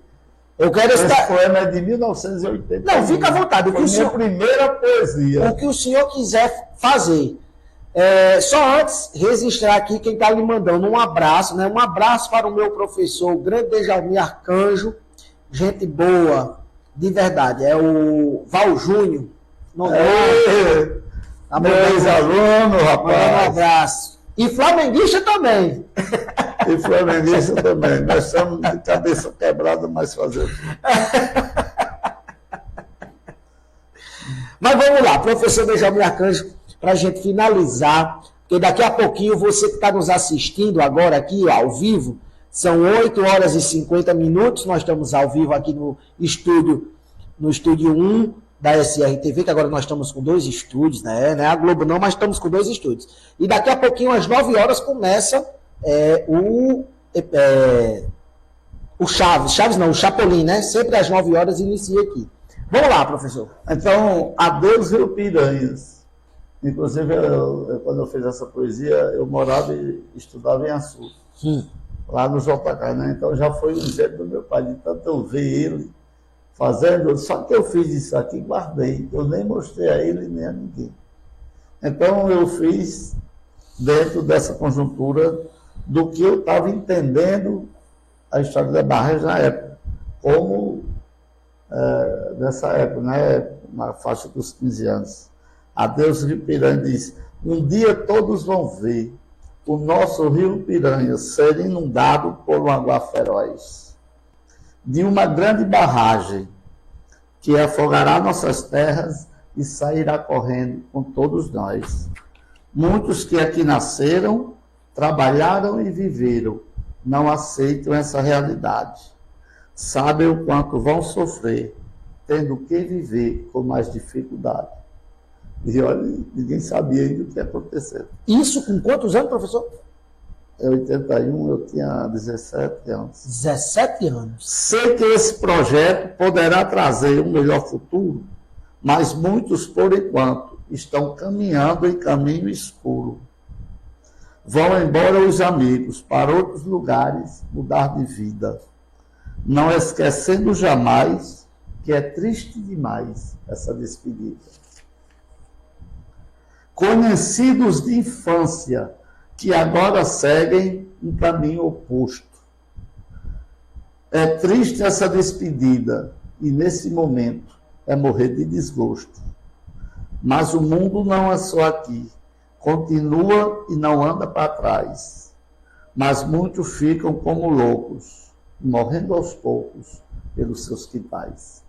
Eu quero Esse poema é de 1980. Não, fica à vontade. Foi minha primeira poesia. O que o senhor quiser fazer. Só antes, registrar aqui quem está lhe mandando um abraço, né? Um abraço para o meu professor, o grande Dejalmir Arcanjo, gente boa, de verdade. É o Val Júnior. Meu ex-aluno, rapaz. Um abraço. E flamenguista também. E flamenguista também. Nós estamos de cabeça quebrada, mas fazendo. Mas vamos lá, professor Dejalmir Arcanjo, para a gente finalizar, porque daqui a pouquinho você que está nos assistindo agora aqui, ao vivo, são 8h50, nós estamos ao vivo aqui no estúdio 1 da SRTV, que agora nós estamos com 2 estúdios, né? Não é a Globo não, mas estamos com 2 estúdios. E daqui a pouquinho, às 9h, começa o Chapolin, né? Sempre às 9h inicia aqui. Vamos lá, professor. Então, adeus, Rio Piranhas. Inclusive, quando eu fiz essa poesia, eu morava e estudava em Açu, lá no JK, né? Então já foi um jeito do meu pai, de tanto eu ver ele fazendo, só que eu fiz isso aqui e guardei, eu nem mostrei a ele nem a ninguém. Então eu fiz dentro dessa conjuntura do que eu estava entendendo a história da barragem na época, como nessa época, né, na faixa dos 15 anos. Adeus, Rio Piranha diz, um dia todos vão ver o nosso Rio Piranha ser inundado por uma água feroz, de uma grande barragem que afogará nossas terras e sairá correndo com todos nós. Muitos que aqui nasceram, trabalharam e viveram, não aceitam essa realidade. Sabem o quanto vão sofrer, tendo que viver com mais dificuldade. E olha, ninguém sabia ainda o que ia acontecer. Isso com quantos anos, professor? Em 81, eu tinha 17 anos. 17 anos. Sei que esse projeto poderá trazer um melhor futuro, mas muitos, por enquanto, estão caminhando em caminho escuro. Vão embora os amigos para outros lugares mudar de vida, não esquecendo jamais que é triste demais essa despedida. Conhecidos de infância que agora seguem um caminho oposto. É triste essa despedida e nesse momento é morrer de desgosto. Mas o mundo não é só aqui, continua e não anda para trás. Mas muitos ficam como loucos, morrendo aos poucos pelos seus quintais.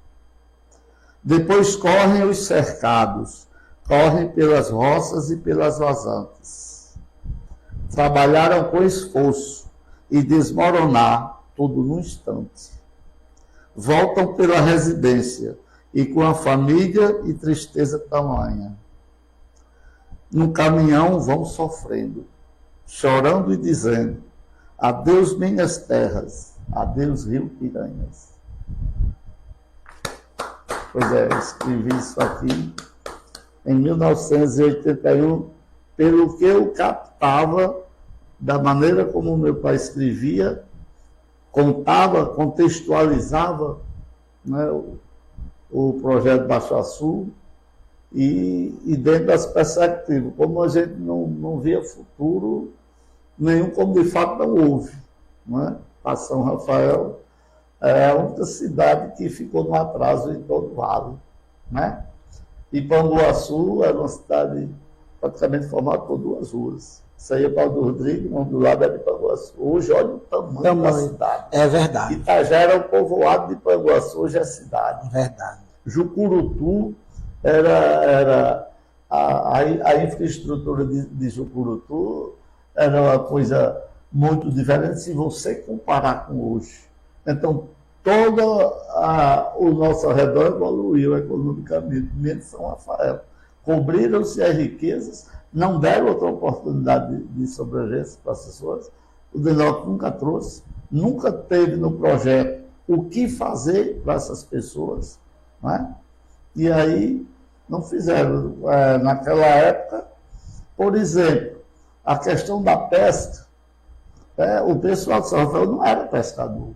Depois correm os cercados, correm pelas roças e pelas vazantes. Trabalharam com esforço e desmoronar tudo num instante. Voltam pela residência e com a família e tristeza tamanha. No caminhão vão sofrendo, chorando e dizendo, adeus minhas terras, adeus Rio Piranhas. Pois é, eu escrevi isso aqui em 1981, pelo que eu captava da maneira como meu pai escrevia, contava, contextualizava, né, o projeto Baixo Açu e dentro das perspectivas, como a gente não via futuro nenhum, como de fato não houve. Não é? A São Rafael é a única cidade que ficou no atraso em todo o vale. Né? E Panguaçu era uma cidade praticamente formada por 2 ruas. Saía para o Rodrigo, um do lado era de Panguaçu. Hoje, olha o tamanho da cidade. É verdade. Itajá era o povoado de Panguaçu, hoje é cidade. Verdade. Jucurutu era a infraestrutura de Jucurutu era uma coisa muito diferente se você comparar com hoje. Então, todo o nosso arredor evoluiu economicamente, menos São Rafael. Cobriram-se as riquezas, não deram outra oportunidade de sobrevivência para as pessoas. O DENOC nunca trouxe, nunca teve no projeto o que fazer para essas pessoas. Não é? E aí não fizeram. Naquela época, por exemplo, a questão da pesca, o pessoal de São Rafael não era pescador.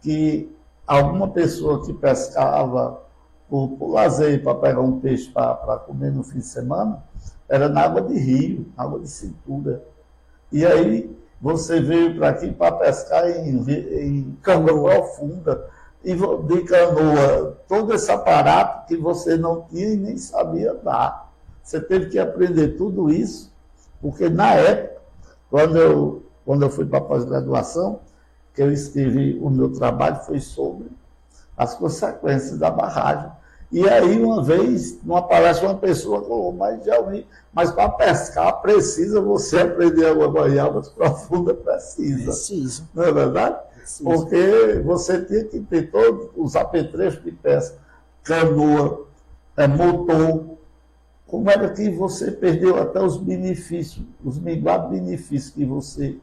Que alguma pessoa que pescava por lazer, para pegar um peixe para comer no fim de semana, era na água de rio, água de cintura. E aí você veio para aqui para pescar em canoa profunda, e de canoa, todo esse aparato que você não tinha e nem sabia dar. Você teve que aprender tudo isso, porque na época, quando eu fui para a pós-graduação, que eu escrevi o meu trabalho, foi sobre as consequências da barragem. E aí, uma vez, numa palestra, uma pessoa falou, mas para pescar precisa você aprender água em águas profundas, precisa. Preciso. Não é verdade? Preciso. Porque você tinha que ter todos os apetrechos de pesca, canoa, motor. Como era que você perdeu até os benefícios, os minguados benefícios que você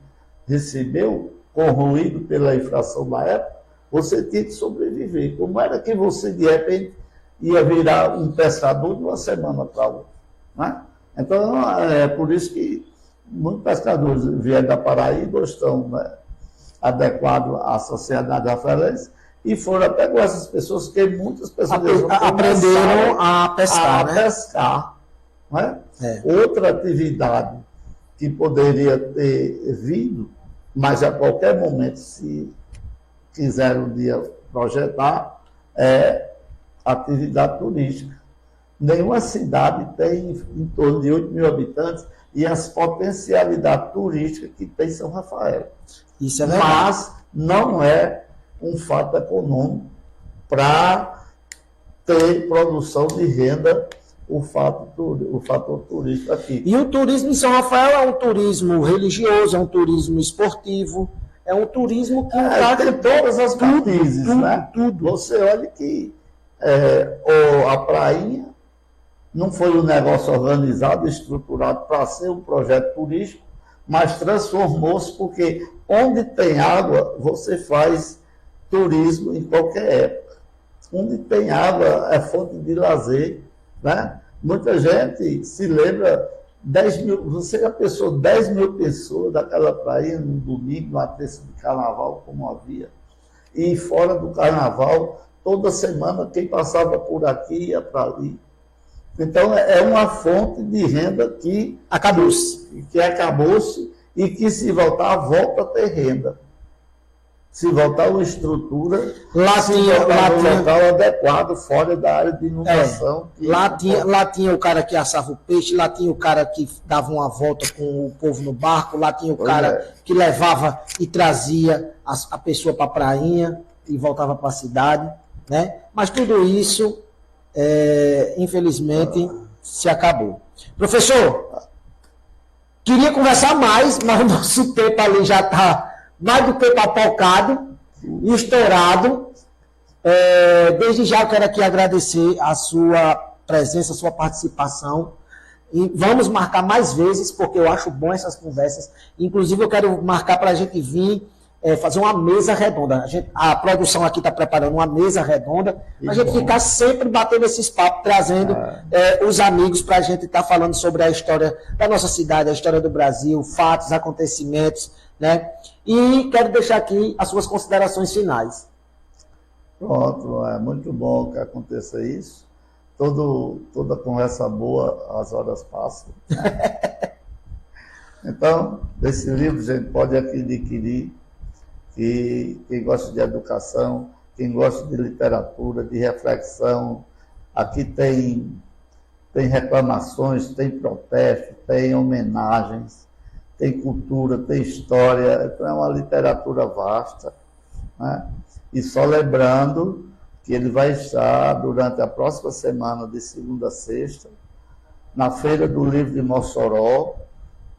recebeu, corroído pela inflação da época, você tinha que sobreviver. Como era que você, de repente, ia virar um pescador de uma semana para outra? Né? Então, é por isso que muitos pescadores vieram da Paraíba estão, né, adequados à sociedade rafaelense e foram até com essas pessoas, que muitas pessoas aprenderam a pescar. Né? Outra atividade que poderia ter vindo, mas a qualquer momento, se quiser um dia projetar, é atividade turística. Nenhuma cidade tem em torno de 8 mil habitantes e as potencialidades turísticas que tem São Rafael. Isso é verdade. Mas não é um fato econômico para ter produção de renda o fator turístico aqui. E o turismo em São Rafael é um turismo religioso, é um turismo esportivo, é um turismo que tem todas as matizes, né? Tudo. Você olha que a prainha não foi um negócio organizado, estruturado para ser um projeto turístico, mas transformou-se porque onde tem água, você faz turismo em qualquer época. Onde tem água é fonte de lazer, né? Muita gente se lembra, 10 mil, você já pensou 10 mil pessoas daquela praia no domingo, numa terça de carnaval, como havia. E fora do carnaval, toda semana quem passava por aqui ia para ali. Então é uma fonte de renda que acabou-se e que se voltar, volta a ter renda. Se voltar uma estrutura, lá tinha um local adequado, fora da área de inundação. Lá tinha o cara que assava o peixe, lá tinha o cara que dava uma volta com o povo no barco, lá tinha o cara que levava e trazia a pessoa para a prainha e voltava para a cidade, né? Mas tudo isso, infelizmente, se acabou. Professor, queria conversar mais, mas o nosso tempo ali já está mais do que papocado e estourado. Desde já eu quero aqui agradecer a sua presença, a sua participação. E vamos marcar mais vezes, porque eu acho bom essas conversas. Inclusive, eu quero marcar para a gente vir fazer uma mesa redonda. A produção aqui está preparando uma mesa redonda para a gente ficar sempre batendo esses papos, trazendo os amigos para a gente estar falando sobre a história da nossa cidade, a história do Brasil, fatos, acontecimentos, né? E quero deixar aqui as suas considerações finais. Pronto, é muito bom que aconteça isso. toda conversa boa, as horas passam. Então, esse livro, gente, pode adquirir, que quem gosta de educação, quem gosta de literatura, de reflexão, aqui tem reclamações, tem protestos, tem homenagens, tem cultura, tem história, então é uma literatura vasta, né? E só lembrando que ele vai estar durante a próxima semana, de segunda a sexta, na Feira do Livro de Mossoró.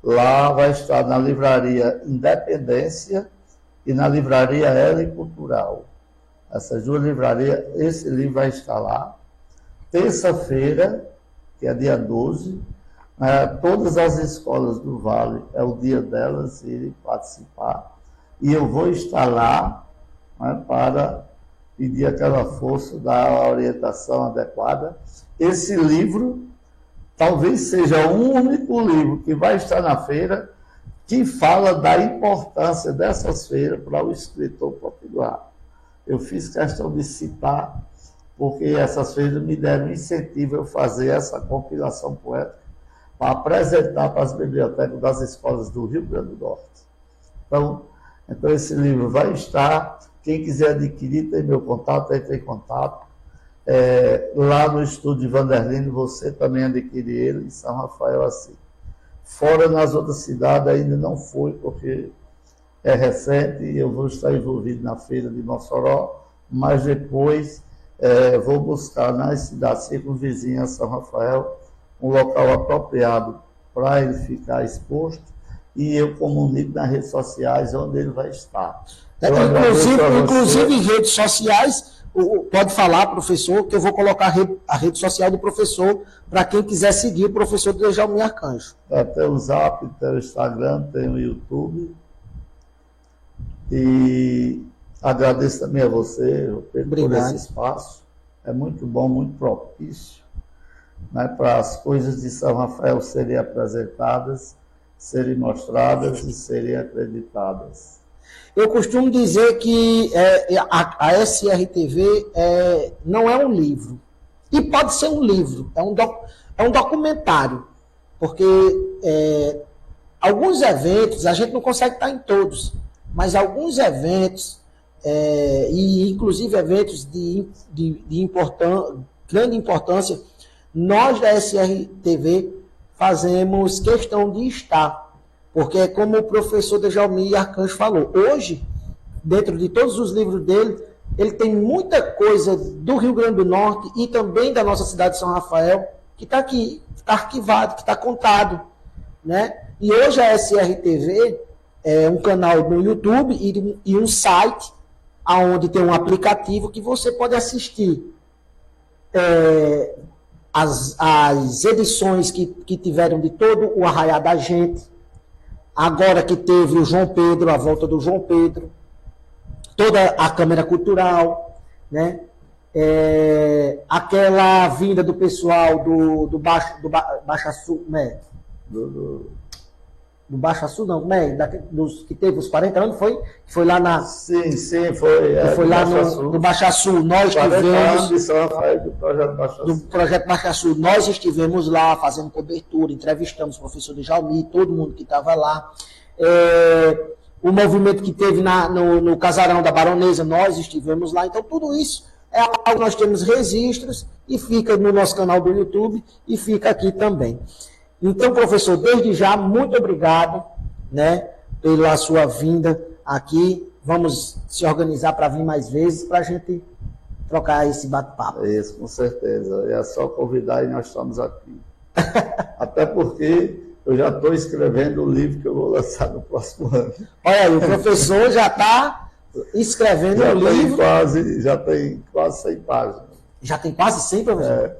Lá vai estar na Livraria Independência e na Livraria L Cultural. Essas duas livrarias, esse livro vai estar lá. Terça-feira, que é dia 12, todas as escolas do Vale, é o dia delas irem participar. E eu vou estar lá, né, para pedir aquela força, dar a orientação adequada. Esse livro talvez seja o único livro que vai estar na feira que fala da importância dessas feiras para o escritor potiguar. Eu fiz questão de citar, porque essas feiras me deram incentivo a eu fazer essa compilação poética para apresentar para as bibliotecas das escolas do Rio Grande do Norte. Então esse livro vai estar. Quem quiser adquirir, tem meu contato, entre em contato. Lá no estúdio Vanderlino, você também adquire ele, em São Rafael, assim. Fora nas outras cidades ainda não foi, porque é recente e eu vou estar envolvido na feira de Mossoró, mas depois vou buscar nas cidades circunvizinhas a São Rafael um local apropriado para ele ficar exposto e eu comunico nas redes sociais onde ele vai estar. Inclusive em redes sociais, pode falar, professor, que eu vou colocar a rede social do professor para quem quiser seguir o professor Djalmir Arcanjo. Tem o Zap, tem o Instagram, tem o YouTube. E agradeço também a você, Pedro, por esse espaço. É muito bom, muito propício, né, para as coisas de São Rafael serem apresentadas, serem mostradas e serem acreditadas. Eu costumo dizer que a SRTV não é um livro. E pode ser um livro, é um documentário. Porque alguns eventos, a gente não consegue estar em todos, mas alguns eventos, e inclusive eventos de grande importância, nós da SRTV fazemos questão de estar. Porque é como o professor Djalmir Arcanjo falou, hoje, dentro de todos os livros dele, ele tem muita coisa do Rio Grande do Norte e também da nossa cidade de São Rafael, que está aqui, está arquivado, que está contado, né? E hoje a SRTV é um canal no YouTube e um site, onde tem um aplicativo que você pode assistir as edições que tiveram de todo o Arraiá da Gente. Agora que teve o João Pedro, a volta do João Pedro, toda a Câmara Cultural, né? Aquela vinda do pessoal do Baixa Sul, né? Do Baixa Sul, não, né? Dos que teve os 40 anos, foi lá na... Sim, foi. Foi lá no Baixa Sul, nós tivemos... Do projeto Baixa Sul, nós estivemos lá fazendo cobertura, entrevistamos o professor Djalmir, todo mundo que estava lá. O movimento que teve no Casarão da Baronesa, nós estivemos lá. Então, tudo isso é algo que nós temos registros e fica no nosso canal do YouTube e fica aqui também. Então, professor, desde já, muito obrigado, né, pela sua vinda aqui. Vamos se organizar para vir mais vezes, para a gente trocar esse bate-papo. Isso, com certeza. É só convidar e nós estamos aqui. Até porque eu já estou escrevendo o livro que eu vou lançar no próximo ano. Olha aí, o professor já está escrevendo o livro. Já tem quase 100 páginas. Já tem quase 100, professor?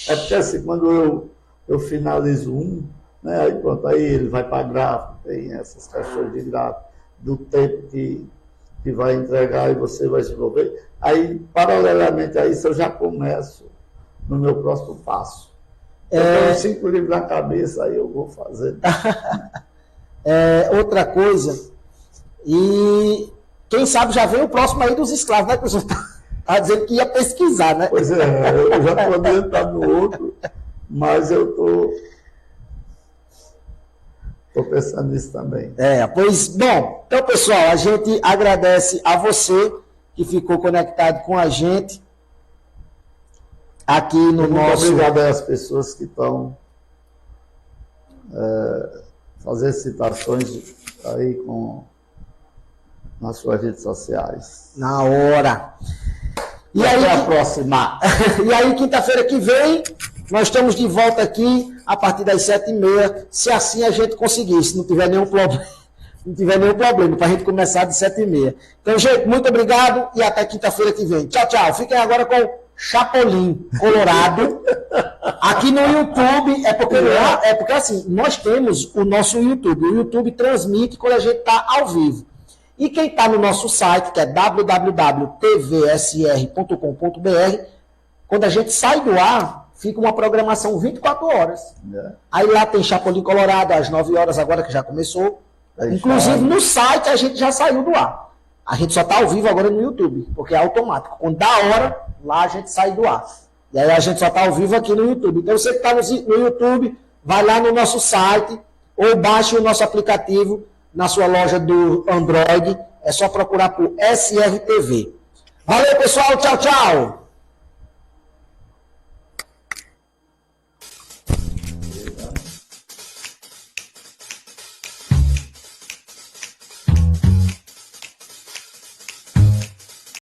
É porque assim, quando eu finalizo né, aí pronto, aí ele vai para gráfico, tem essas questões de gráfico, do tempo que vai entregar e você vai desenvolver. Aí, paralelamente a isso, eu já começo no meu próximo passo. Eu tenho 5 livros na cabeça, aí eu vou fazer. Outra coisa, e quem sabe já vem o próximo aí dos escravos, né, professor? Estava dizendo que ia pesquisar, né? Pois é, eu já estou adiantado no outro, mas eu estou pensando nisso também. Pois, bom, então, pessoal, a gente agradece a você que ficou conectado com a gente aqui no nosso... Muito obrigado às pessoas que estão fazendo citações aí nas suas redes sociais. Na hora. E aí, até a próxima. E aí, quinta-feira que vem, nós estamos de volta aqui a partir das 7h30, se assim a gente conseguir, se não tiver nenhum problema. Não tiver nenhum problema, para a gente começar de 7h30. Então, gente, muito obrigado e até quinta-feira que vem. Tchau, tchau. Fiquem agora com Chapolin Colorado. Aqui no YouTube, é porque assim, nós temos o nosso YouTube. O YouTube transmite quando a gente está ao vivo. E quem está no nosso site, que é www.tvsr.com.br, quando a gente sai do ar, fica uma programação 24 horas. Aí lá tem Chapolin Colorado, às 9 horas agora, que já começou. Inclusive, no site a gente já saiu do ar. A gente só está ao vivo agora no YouTube, porque é automático. Quando dá hora, lá a gente sai do ar. E aí a gente só está ao vivo aqui no YouTube. Então você que está no YouTube, vai lá no nosso site ou baixe o nosso aplicativo na sua loja do Android. É só procurar por SRTV. Valeu, pessoal. Tchau, tchau.